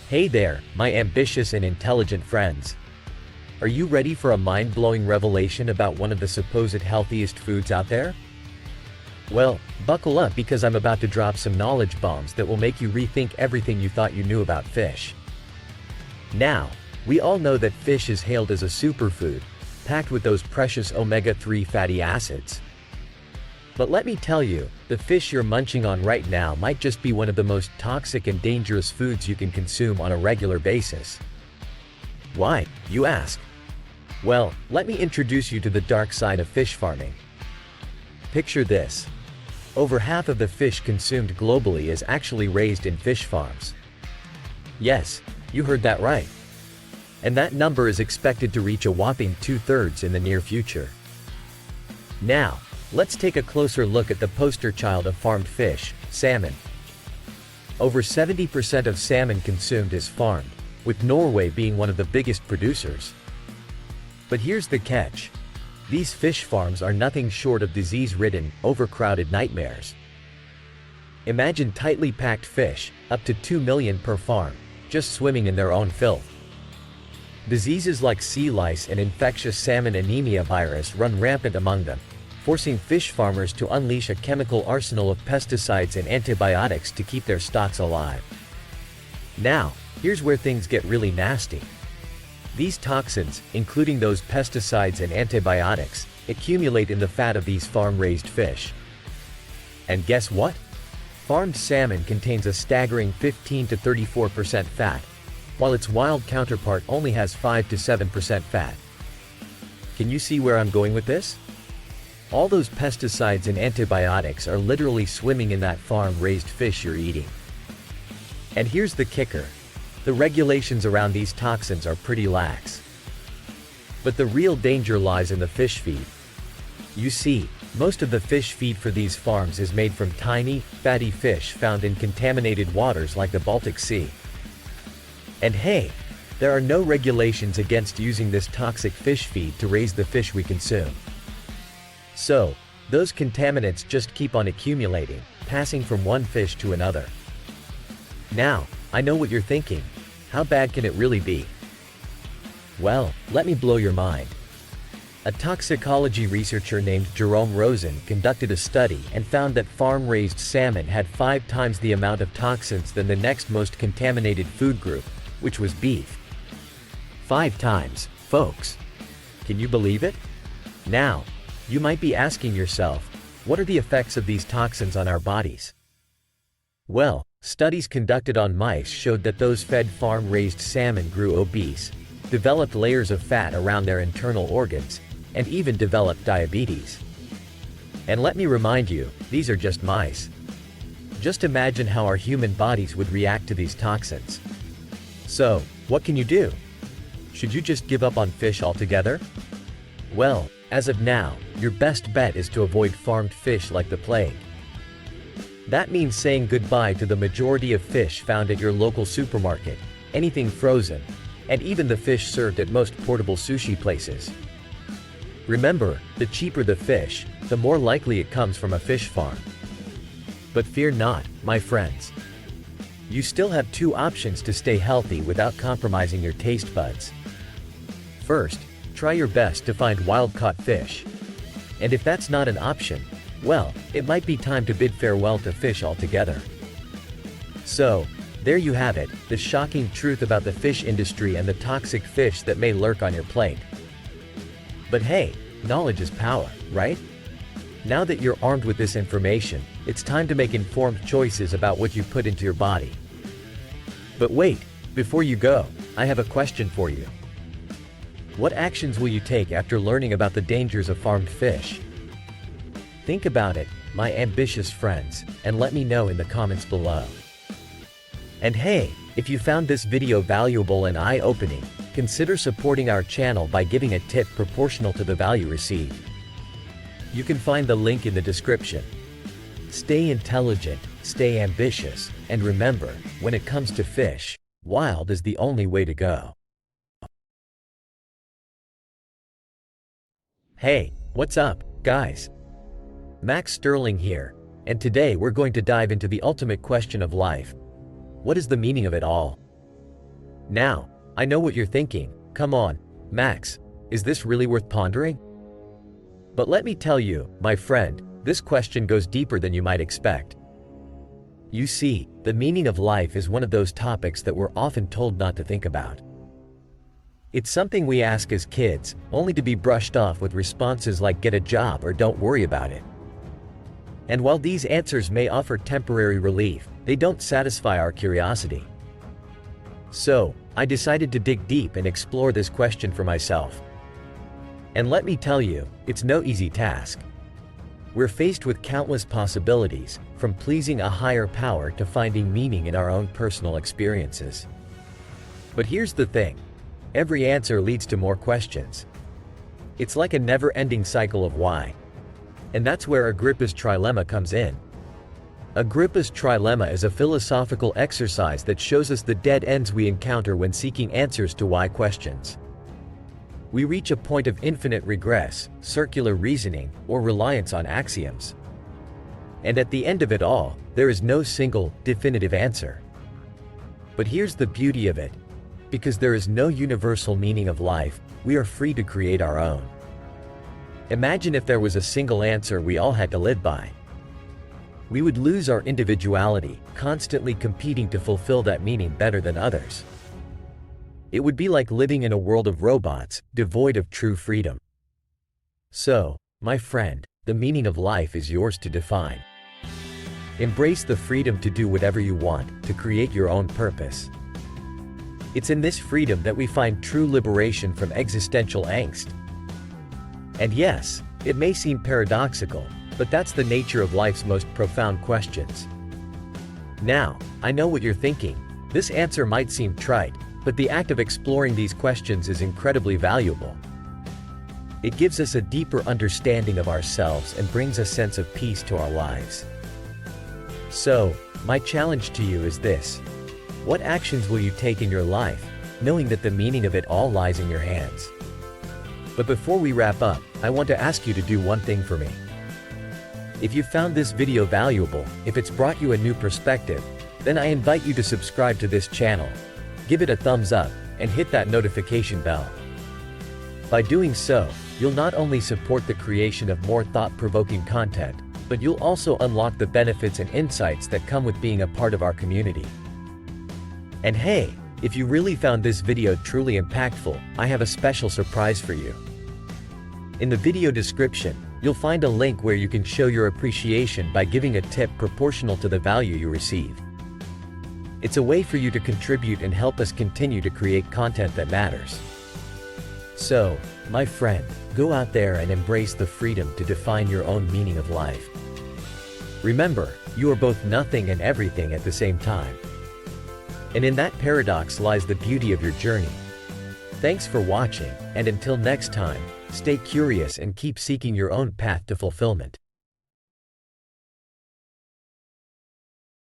Hey there, my ambitious and intelligent friends. Are you ready for a mind-blowing revelation about one of the supposed healthiest foods out there? Well, buckle up because I'm about to drop some knowledge bombs that will make you rethink everything you thought you knew about fish. Now, we all know that fish is hailed as a superfood, packed with those precious omega-3 fatty acids. But let me tell you, the fish you're munching on right now might just be one of the most toxic and dangerous foods you can consume on a regular basis. Why, you ask? Well, let me introduce you to the dark side of fish farming. Picture this. Over half of the fish consumed globally is actually raised in fish farms. Yes, you heard that right. And that number is expected to reach a whopping 2/3 in the near future. Now, let's take a closer look at the poster child of farmed fish, salmon. Over 70% of salmon consumed is farmed, with Norway being one of the biggest producers. But here's the catch. These fish farms are nothing short of disease-ridden, overcrowded nightmares. Imagine tightly packed fish, up to 2 million per farm, just swimming in their own filth. Diseases like sea lice and infectious salmon anemia virus run rampant among them, forcing fish farmers to unleash a chemical arsenal of pesticides and antibiotics to keep their stocks alive. Now, here's where things get really nasty. These toxins, including those pesticides and antibiotics, accumulate in the fat of these farm-raised fish. And guess what? Farmed salmon contains a staggering 15 to 34% fat, while its wild counterpart only has 5 to 7% fat. Can you see where I'm going with this? All those pesticides and antibiotics are literally swimming in that farm-raised fish you're eating. And here's the kicker. The regulations around these toxins are pretty lax. But the real danger lies in the fish feed. You see, most of the fish feed for these farms is made from tiny, fatty fish found in contaminated waters like the Baltic Sea. And hey, there are no regulations against using this toxic fish feed to raise the fish we consume. So, those contaminants just keep on accumulating, passing from one fish to another. Now, I know what you're thinking. How bad can it really be? Well, let me blow your mind. A toxicology researcher named Jerome Rosen conducted a study and found that farm-raised salmon had 5 times the amount of toxins than the next most contaminated food group, which was beef. 5 times, folks. Can you believe it? Now, you might be asking yourself, what are the effects of these toxins on our bodies? Well, studies conducted on mice showed that those fed farm-raised salmon grew obese, developed layers of fat around their internal organs, and even developed diabetes. And let me remind you, these are just mice. Just imagine how our human bodies would react to these toxins. So, what can you do? Should you just give up on fish altogether? Well, as of now, your best bet is to avoid farmed fish like the plague. That means saying goodbye to the majority of fish found at your local supermarket, anything frozen, and even the fish served at most portable sushi places. Remember, the cheaper the fish, the more likely it comes from a fish farm. But fear not, my friends. You still have 2 options to stay healthy without compromising your taste buds. First, try your best to find wild-caught fish. And if that's not an option, well, it might be time to bid farewell to fish altogether. So, there you have it, the shocking truth about the fish industry and the toxic fish that may lurk on your plate. But hey, knowledge is power, right? Now that you're armed with this information, it's time to make informed choices about what you put into your body. But wait, before you go, I have a question for you. What actions will you take after learning about the dangers of farmed fish? Think about it, my ambitious friends, and let me know in the comments below. And hey, if you found this video valuable and eye-opening, consider supporting our channel by giving a tip proportional to the value received. You can find the link in the description. Stay intelligent, stay ambitious, and remember, when it comes to fish, wild is the only way to go. Hey, what's up, guys? Max Sterling here, and today we're going to dive into the ultimate question of life. What is the meaning of it all? Now, I know what you're thinking. Come on, Max, is this really worth pondering? But let me tell you, my friend, this question goes deeper than you might expect. You see, the meaning of life is one of those topics that we're often told not to think about. It's something we ask as kids, only to be brushed off with responses like get a job or don't worry about it. And while these answers may offer temporary relief, they don't satisfy our curiosity. So, I decided to dig deep and explore this question for myself. And let me tell you, it's no easy task. We're faced with countless possibilities, from pleasing a higher power to finding meaning in our own personal experiences. But here's the thing. Every answer leads to more questions. It's like a never-ending cycle of why. And that's where Agrippa's trilemma comes in. Agrippa's trilemma is a philosophical exercise that shows us the dead ends we encounter when seeking answers to why questions. We reach a point of infinite regress, circular reasoning, or reliance on axioms. And at the end of it all, there is no single, definitive answer. But here's the beauty of it. Because there is no universal meaning of life, we are free to create our own. Imagine if there was a single answer we all had to live by. We would lose our individuality, constantly competing to fulfill that meaning better than others. It would be like living in a world of robots, devoid of true freedom. So, my friend, the meaning of life is yours to define. Embrace the freedom to do whatever you want, to create your own purpose. It's in this freedom that we find true liberation from existential angst. And yes, it may seem paradoxical, but that's the nature of life's most profound questions. Now, I know what you're thinking. This answer might seem trite, but the act of exploring these questions is incredibly valuable. It gives us a deeper understanding of ourselves and brings a sense of peace to our lives. So, my challenge to you is this. What actions will you take in your life, knowing that the meaning of it all lies in your hands? But before we wrap up, I want to ask you to do one thing for me. If you found this video valuable, if it's brought you a new perspective, then I invite you to subscribe to this channel. Give it a thumbs up, and hit that notification bell. By doing so, you'll not only support the creation of more thought-provoking content, but you'll also unlock the benefits and insights that come with being a part of our community. And hey, if you really found this video truly impactful, I have a special surprise for you. In the video description, you'll find a link where you can show your appreciation by giving a tip proportional to the value you receive. It's a way for you to contribute and help us continue to create content that matters. So, my friend, go out there and embrace the freedom to define your own meaning of life. Remember, you are both nothing and everything at the same time. And in that paradox lies the beauty of your journey. Thanks for watching, and until next time, stay curious and keep seeking your own path to fulfillment.